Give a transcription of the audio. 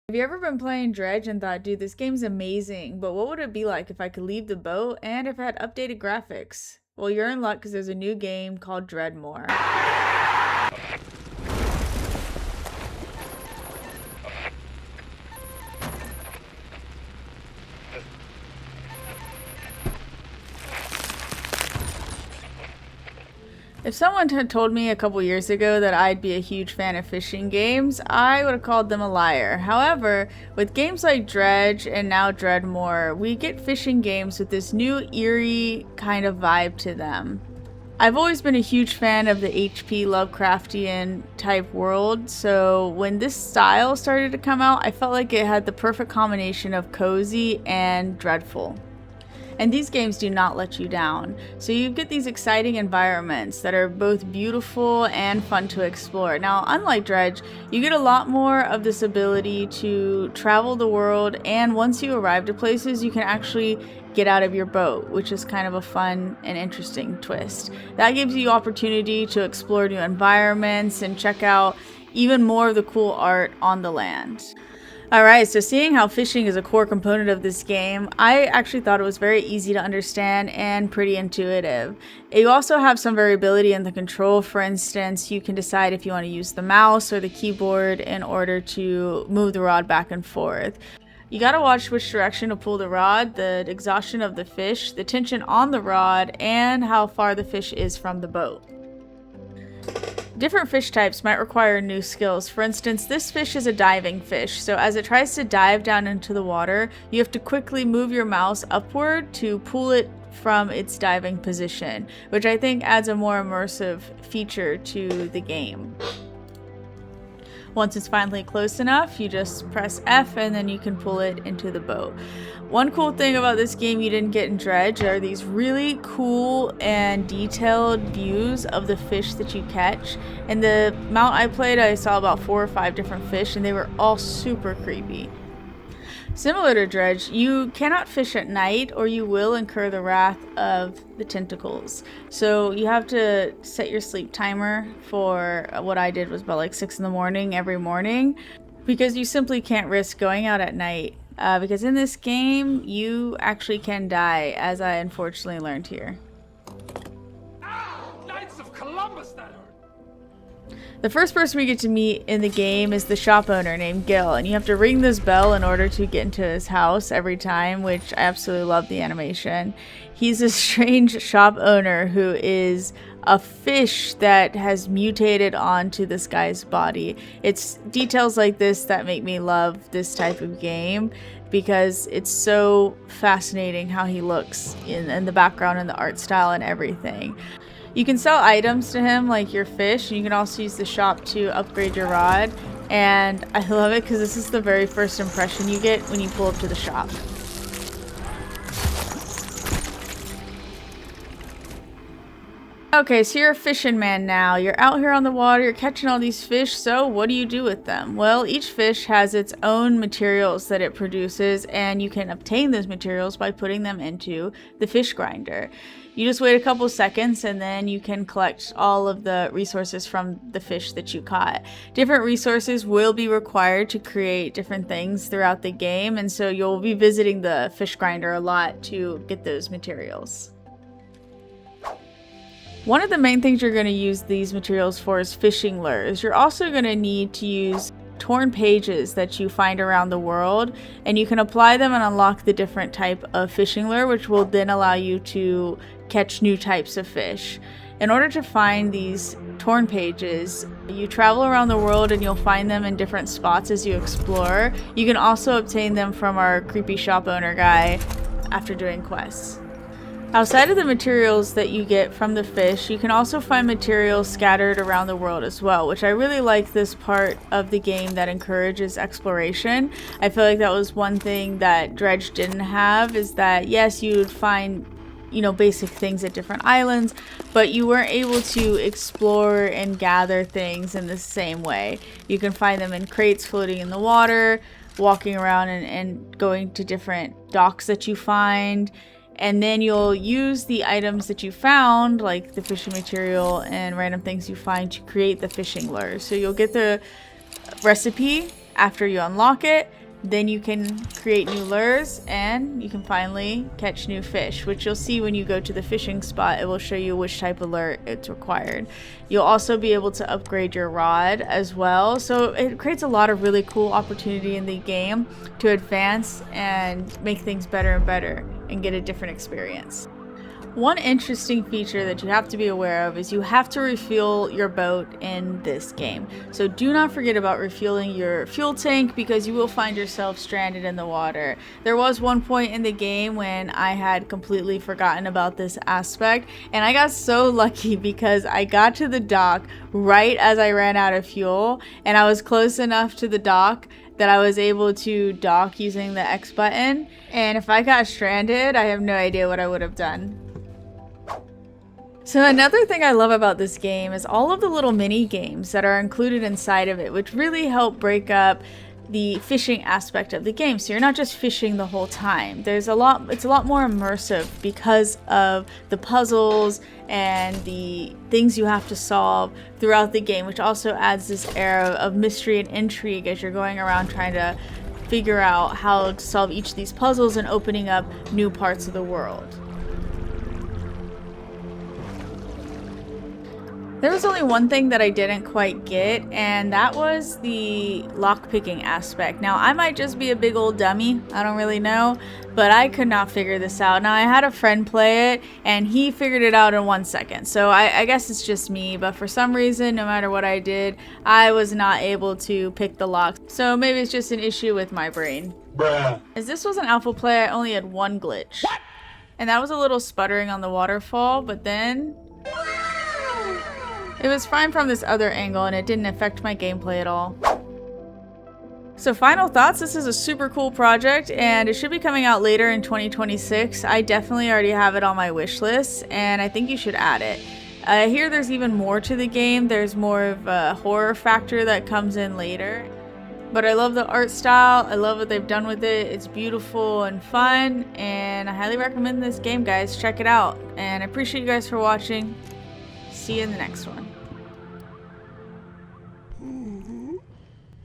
Have you ever been playing Dredge and thought, dude, this game's amazing, but what would it be like if I could leave the boat and if it had updated graphics? Well, you're in luck because there's a new game called Dreadmoor. If someone had told me a couple years ago that I'd be a huge fan of fishing games, I would have called them a liar. However, with games like Dredge and now Dreadmoor, we get fishing games with this new eerie kind of vibe to them. I've always been a huge fan of the HP Lovecraftian type world, so when this style started to come out, I felt like it had the perfect combination of cozy and dreadful. And these games do not let you down. So you get these exciting environments that are both beautiful and fun to explore. Now, unlike Dredge, you get a lot more of this ability to travel the world, and once you arrive to places, you can actually get out of your boat, which is kind of a fun and interesting twist. That gives you opportunity to explore new environments and check out even more of the cool art on the land. Alright, so seeing how fishing is a core component of this game, I actually thought it was very easy to understand and pretty intuitive. You also have some variability in the control. For instance, you can decide if you want to use the mouse or the keyboard in order to move the rod back and forth. You gotta watch which direction to pull the rod, the exhaustion of the fish, the tension on the rod, and how far the fish is from the boat. Different fish types might require new skills. For instance, this fish is a diving fish, so as it tries to dive down into the water, you have to quickly move your mouse upward to pull it from its diving position, which I think adds a more immersive feature to the game. Once it's finally close enough, you just press F and then you can pull it into the boat. One cool thing about this game you didn't get in Dredge are these really cool and detailed views of the fish that you catch. And the amount I played, I saw about 4 or 5 different fish and they were all super creepy. Similar to Dredge, you cannot fish at night or you will incur the wrath of the tentacles. So you have to set your sleep timer for what I did was about like 6 in the morning every morning, because you simply can't risk going out at night. Because in this game, you actually can die, as I unfortunately learned here. Knights of Columbus, that hurt. The first person we get to meet in the game is the shop owner named Gil, and you have to ring this bell in order to get into his house every time, which I absolutely love the animation. He's a strange shop owner who is a fish that has mutated onto this guy's body. It's details like this that make me love this type of game, because it's so fascinating how he looks in the background and the art style and everything. You can sell items to him like your fish, and you can also use the shop to upgrade your rod. And I love it because this is the very first impression you get when you pull up to the shop. Okay, so you're a fishing man now. You're out here on the water, you're catching all these fish, so what do you do with them? Well, each fish has its own materials that it produces, and you can obtain those materials by putting them into the fish grinder. You just wait a couple seconds and then you can collect all of the resources from the fish that you caught. Different resources will be required to create different things throughout the game, and so you'll be visiting the fish grinder a lot to get those materials. One of the main things you're going to use these materials for is fishing lures. You're also going to need to use torn pages that you find around the world, and you can apply them and unlock the different type of fishing lure, which will then allow you to catch new types of fish. In order to find these torn pages, you travel around the world and you'll find them in different spots as you explore. You can also obtain them from our creepy shop owner guy after doing quests. Outside of the materials that you get from the fish, you can also find materials scattered around the world as well, which I really like this part of the game that encourages exploration. I feel like that was one thing that Dredge didn't have, is that yes, you would find basic things at different islands, but you weren't able to explore and gather things in the same way. You can find them in crates floating in the water, walking around and going to different docks that you find. And then you'll use the items that you found, like the fishing material and random things you find, to create the fishing lure. So you'll get the recipe after you unlock it, then you can create new lures and you can finally catch new fish, which you'll see when you go to the fishing spot. It will show you which type of lure it's required. You'll also be able to upgrade your rod as well. So it creates a lot of really cool opportunity in the game to advance and make things better and better and get a different experience. One interesting feature that you have to be aware of is you have to refuel your boat in this game. So do not forget about refueling your fuel tank because you will find yourself stranded in the water. There was one point in the game when I had completely forgotten about this aspect, and I got so lucky because I got to the dock right as I ran out of fuel, and I was close enough to the dock that I was able to dock using the X button. And if I got stranded, I have no idea what I would have done. So another thing I love about this game is all of the little mini games that are included inside of it, which really help break up the fishing aspect of the game. So you're not just fishing the whole time. It's a lot more immersive because of the puzzles and the things you have to solve throughout the game, which also adds this air of mystery and intrigue as you're going around trying to figure out how to solve each of these puzzles and opening up new parts of the world. There was only one thing that I didn't quite get, and that was the lockpicking aspect. Now, I might just be a big old dummy, I don't really know, but I could not figure this out. Now, I had a friend play it, and he figured it out in 1 second, so I guess it's just me, but for some reason, no matter what I did, I was not able to pick the lock. So maybe it's just an issue with my brain. Bruh. As this was an alpha play, I only had one glitch. What? And that was a little sputtering on the waterfall, but then it was fine from this other angle and it didn't affect my gameplay at all. So final thoughts, this is a super cool project and it should be coming out later in 2026. I definitely already have it on my wish list and I think you should add it. I hear there's even more to the game. There's more of a horror factor that comes in later. But I love the art style, I love what they've done with it. It's beautiful and fun and I highly recommend this game, guys. Check it out. And I appreciate you guys for watching. See you in the next one.